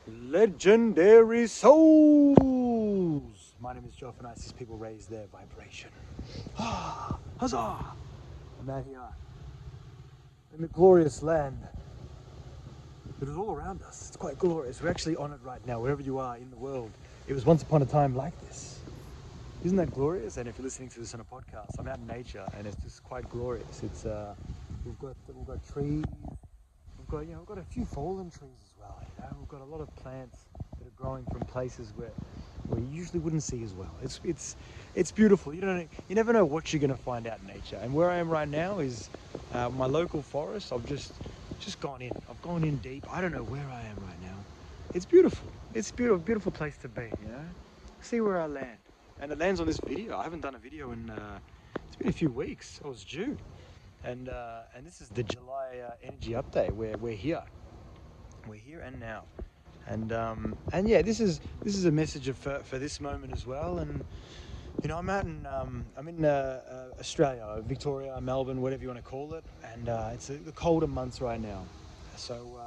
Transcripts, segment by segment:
Legendary souls! My name is Joff and I assist people raise their vibration. Huzzah! I'm out here in the glorious land that is all around us. It's quite glorious. We're actually on it right now, wherever you are in the world. It was once upon a time like this. Isn't that glorious? And if you're listening to this on a podcast, I'm out in nature and it's just quite glorious. It's we've got trees. We've got a few fallen trees as well. We've got a lot of plants that are growing from places where you usually wouldn't see as well. It's beautiful. You never know what you're going to find out in nature. And where I am right now is my local forest. I've just gone in. I've gone in deep. I don't know where I am right now. It's beautiful. It's a beautiful place to be. See where I land. And it lands on this video. I haven't done a video in it's been a few weeks. I was due. And this is the July energy update where we're here and now, and yeah, this is a message for this moment as well. And I'm out in Australia, Victoria, Melbourne, whatever you want to call it, and it's the colder months right now, so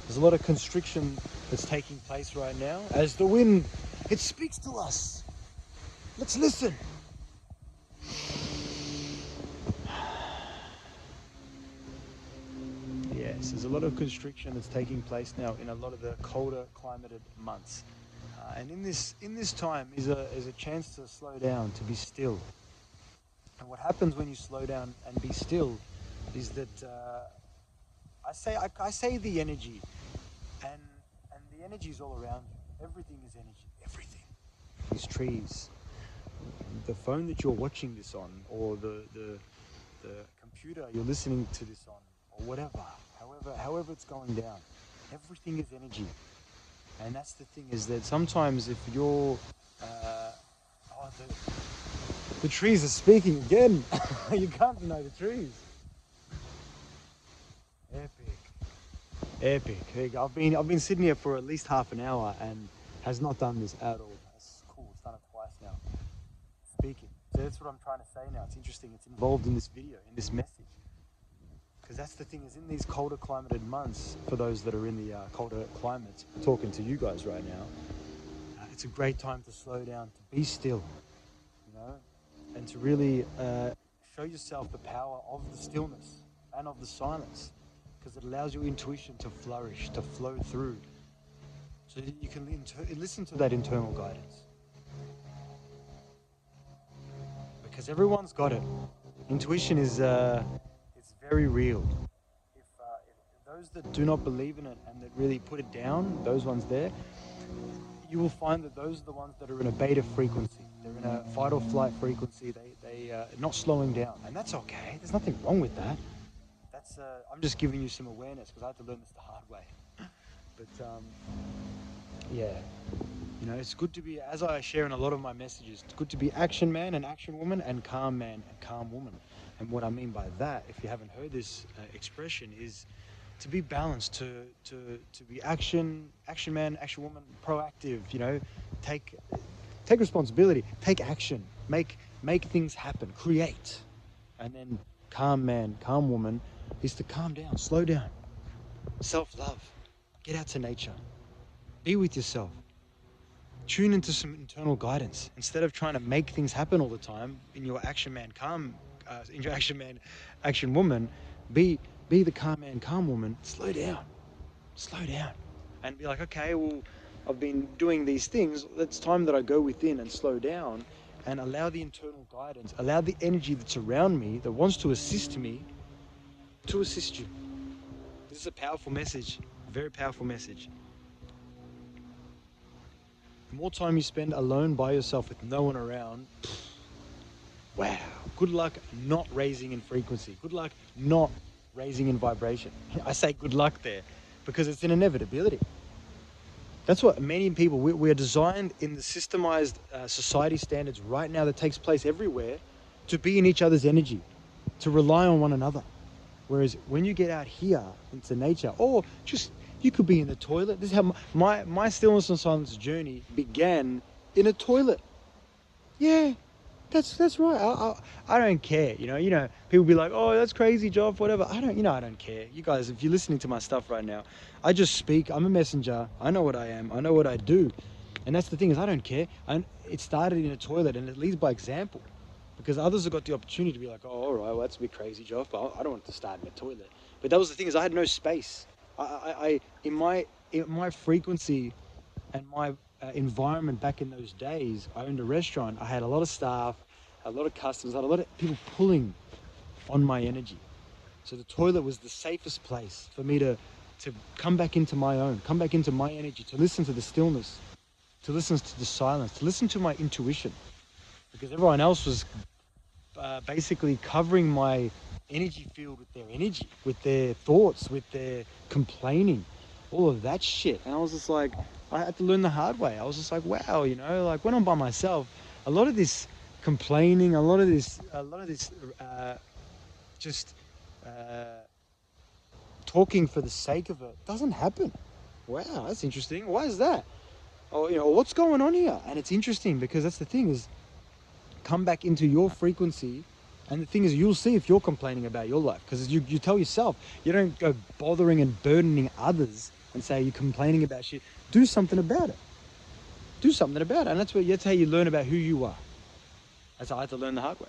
there's a lot of constriction that's taking place right now as the wind it speaks to us. Let's listen. Yes, there's a lot of constriction that's taking place now in a lot of the colder climated months, and in this time is a chance to slow down, to be still. And what happens when you slow down and be still is that I say the energy, and the energy is all around you. Everything is energy. Everything. These trees, the phone that you're watching this on, or the computer you're listening to this on, or whatever. However it's going down, everything is energy. And that's the thing, is that sometimes if you're the trees are speaking again. You can't deny the trees. Epic. There you go. I've been sitting here for at least half an hour and has not done this at all. That's cool. It's done it twice now. Speaking. So that's what I'm trying to say now. It's interesting. It's involved in this video, in this message. Because that's the thing, is in these colder climated months, for those that are in the colder climates, I'm talking to you guys right now, it's a great time to slow down, to be still, and to really show yourself the power of the stillness and of the silence, because it allows your intuition to flourish, to flow through, so that you can listen to that internal guidance. Because everyone's got it. Intuition is very real. If those that do not believe in it and that really put it down, those ones there, you will find that those are the ones that are in a beta frequency. They're in a fight or flight frequency. They not slowing down, and that's okay. There's nothing wrong with that. That's I'm just giving you some awareness, because I had to learn this the hard way. But yeah, it's good to be, as I share in a lot of my messages, it's good to be action man and action woman, and calm man and calm woman. And what I mean by that, if you haven't heard this expression, is to be balanced, to be action man, action woman, proactive. Take responsibility, take action, make things happen, create. And then calm man, calm woman is to calm down, slow down, self-love, get out to nature, be with yourself, tune into some internal guidance instead of trying to make things happen all the time in your action man, calm. In your action man, action woman, be the calm man, calm woman. Slow down, and be like, okay, well, I've been doing these things. It's time that I go within and slow down, and allow the internal guidance, allow the energy that's around me that wants to assist me, to assist you. This is a powerful message, a very powerful message. The more time you spend alone by yourself with no one around, wow, good luck not raising in frequency. Good luck not raising in vibration. I say good luck there because it's an inevitability. That's what many people, we are designed in the systemized society standards right now that takes place everywhere to be in each other's energy, to rely on one another. Whereas when you get out here into nature, or just, you could be in the toilet. This is how my stillness and silence journey began, in a toilet. Yeah. That's right. I don't care. People be like, oh, that's crazy, Joff, whatever. I don't care. You guys, if you're listening to my stuff right now, I just speak. I'm a messenger. I know what I am. I know what I do. And that's the thing is I don't care. And it started in a toilet, and it leads by example. Because others have got the opportunity to be like, oh, all right, well, that's a bit crazy, Joff, but I don't want to start in a toilet. But that was the thing is I had no space. In my frequency and my environment back in those days, I owned a restaurant. I had a lot of staff, a lot of customers, I had a lot of people pulling on my energy. So the toilet was the safest place for me to come back into my own, come back into my energy, to listen to the stillness, to listen to the silence, to listen to my intuition. Because everyone else was basically covering my energy field with their energy, with their thoughts, with their complaining, all of that shit. And I was just like, I had to learn the hard way. I was just like, wow, like when I'm by myself, a lot of this complaining, a lot of this just talking for the sake of it doesn't happen. Wow, that's interesting. Why is that? Oh, what's going on here? And it's interesting because that's the thing is, come back into your frequency. And the thing is, you'll see if you're complaining about your life, because you tell yourself, you don't go bothering and burdening others and say you're complaining about shit. Do something about it. Do something about it. And that's how you learn about who you are. That's how I had to learn the hard way.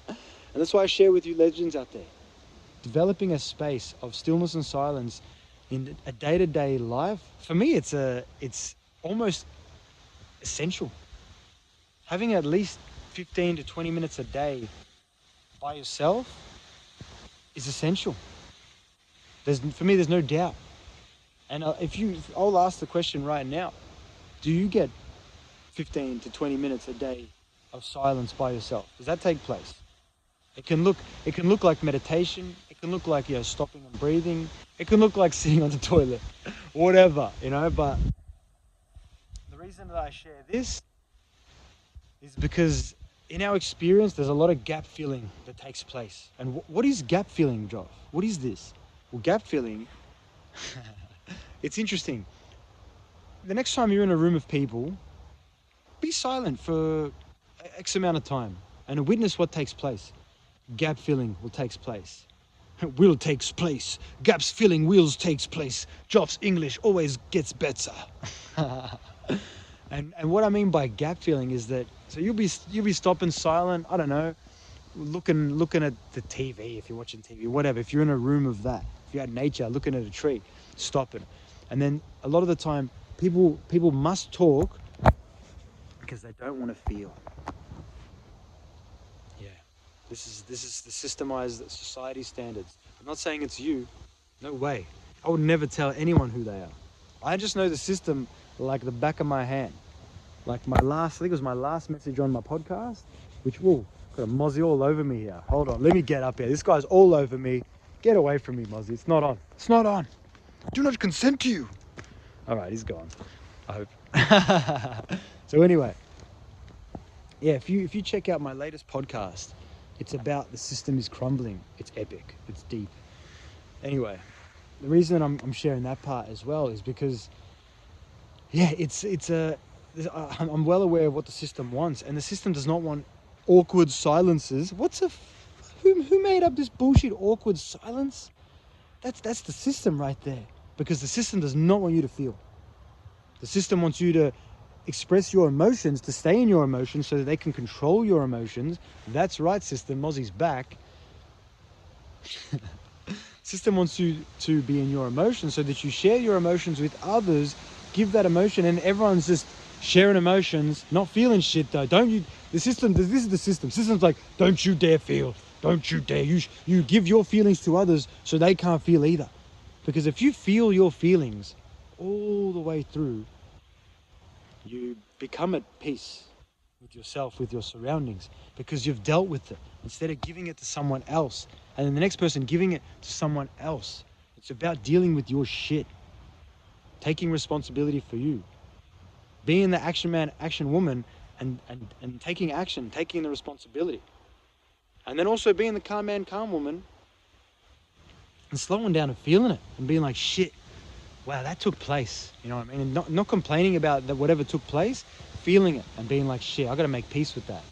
And that's why I share with you legends out there. Developing a space of stillness and silence in a day-to-day life, for me, it's almost essential. Having at least 15 to 20 minutes a day by yourself is essential. For me, there's no doubt. And I'll ask the question right now, do you get 15 to 20 minutes a day of silence by yourself? Does that take place? It can look like meditation. It can look like, stopping and breathing. It can look like sitting on the toilet, whatever, but the reason that I share this is because in our experience, there's a lot of gap filling that takes place. And what is gap filling, Joff? What is this? Well, gap filling, it's interesting. The next time you're in a room of people, be silent for X amount of time and witness what takes place. Gap filling will takes place. Will takes place. Gaps filling wheels takes place. Joff's English always gets better. And what I mean by gap filling is that, so you'll be stopping silent, I don't know, looking at the TV, if you're watching TV, whatever. If you're in a room of that, if you're at nature, looking at a tree, stopping. And then a lot of the time, people must talk because they don't want to feel. Yeah, this is the systemized society standards. I'm not saying it's you. No way. I would never tell anyone who they are. I just know the system like the back of my hand. Like I think it was my last message on my podcast, which, got a mozzie all over me here. Hold on, let me get up here. This guy's all over me. Get away from me, mozzie. It's not on. It's not on. Do not consent to you. All right, he's gone. I hope. So anyway, yeah, if you check out my latest podcast, it's about the system is crumbling. It's epic. It's deep. Anyway, the reason I'm sharing that part as well is because, yeah, I'm well aware of what the system wants, and the system does not want awkward silences. Who made up this bullshit awkward silence? That's the system right there, because the system does not want you to feel. The system wants you to express your emotions, to stay in your emotions so that they can control your emotions. That's right, system. Mozzie's back. System wants you to be in your emotions so that you share your emotions with others, give that emotion, and everyone's just sharing emotions, not feeling shit though. This is the system. System's like, don't you dare feel. Don't you dare. You give your feelings to others so they can't feel either. Because if you feel your feelings all the way through, you become at peace with yourself, with your surroundings, because you've dealt with it instead of giving it to someone else and then the next person giving it to someone else. It's about dealing with your shit, taking responsibility for you, being the action man, action woman, and taking action, taking the responsibility. And then also being the calm man, calm woman, and slowing down and feeling it and being like, shit, wow, that took place. You know what I mean? And not complaining about that whatever took place, feeling it and being like, shit, I got to make peace with that.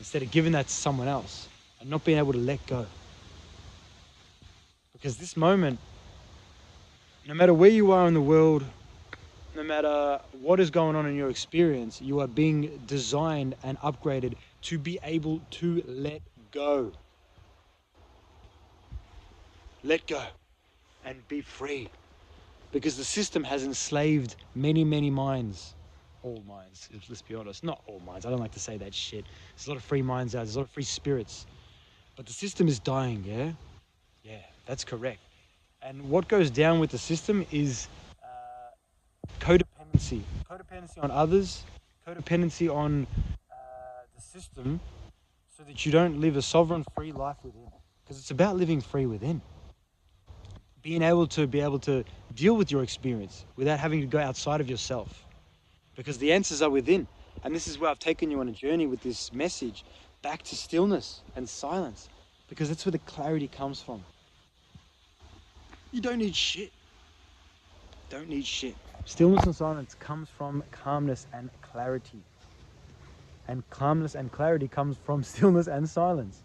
instead of giving that to someone else and not being able to let go. Because this moment, no matter where you are in the world, no matter what is going on in your experience, you are being designed and upgraded to be able to let go. Let go and be free. Because the system has enslaved many, many minds. All minds, let's be honest. Not all minds. I don't like to say that shit. There's a lot of free minds out. There's a lot of free spirits. But the system is dying, yeah? Yeah, that's correct. And what goes down with the system is codependency. Codependency on others, codependency on the system, so that you don't live a sovereign, free life within. Because it's about living free within. Being able to deal with your experience without having to go outside of yourself. Because the answers are within. And this is where I've taken you on a journey with this message back to stillness and silence. Because that's where the clarity comes from. You don't need shit. Don't need shit. Stillness and silence comes from calmness and clarity. And calmness and clarity comes from stillness and silence.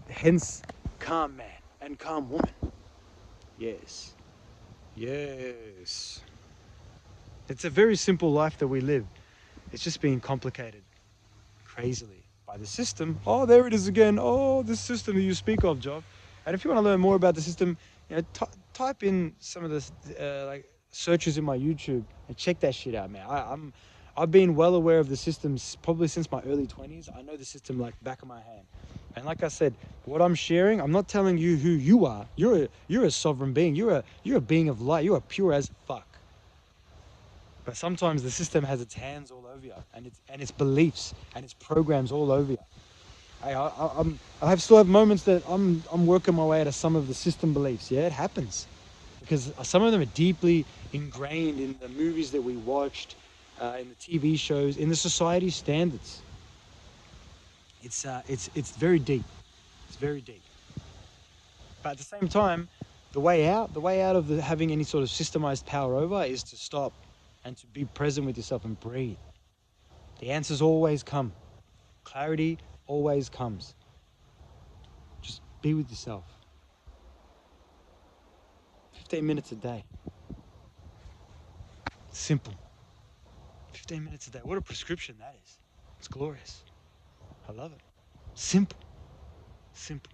Hence, calm man and calm woman. Yes. Yes. It's a very simple life that we live. It's just being complicated crazily by the system. Oh, there it is again. Oh, this system that you speak of, Job. And if you want to learn more about the system, type in some of the like searches in my YouTube and check that shit out, man. I've been well aware of the systems probably since my early 20s. I know the system like back of my hand. And like I said, what I'm sharing, I'm not telling you who you are. You're a sovereign being. You're a being of light. You are pure as fuck. But sometimes the system has its hands all over you, and its beliefs and its programs all over you. I still have moments that I'm working my way out of some of the system beliefs. Yeah, it happens, because some of them are deeply ingrained in the movies that we watched, in the TV shows, in the society standards. It's very deep. It's very deep. But at the same time, the way out of having any sort of systemized power over is to stop and to be present with yourself and breathe. The answers always come. Clarity always comes. Just be with yourself. 15 minutes a day. Simple. 15 minutes a day. What a prescription that is. It's glorious. I love it. Simple. Simple.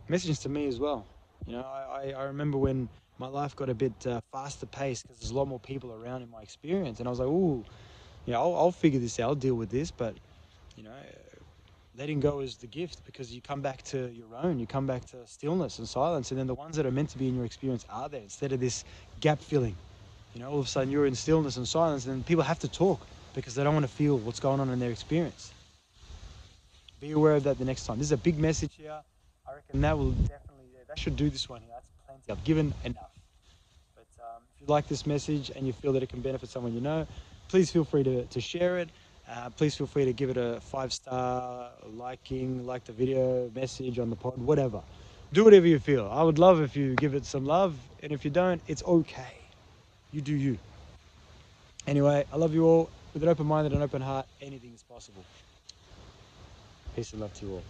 Messages to me as well. You know, I remember when my life got a bit faster paced because there's a lot more people around in my experience. And I was like, ooh, yeah, I'll figure this out. I'll deal with this. But, you know, letting go is the gift, because you come back to your own. You come back to stillness and silence. And then the ones that are meant to be in your experience are there, instead of this gap filling. You know, all of a sudden you're in stillness and silence, and people have to talk because they don't want to feel what's going on in their experience. Be aware of that the next time. This is a big message here. I reckon that will definitely, that should do this one here. That's plenty. I've given enough. But if you like this message and you feel that it can benefit someone you know, please feel free to share it. Please feel free to give it a 5-star like the video, message on the pod, whatever. Do whatever you feel. I would love if you give it some love, and if you don't, it's okay. You do you. Anyway, I love you all. With an open mind and an open heart, anything is possible. Peace and love to you all.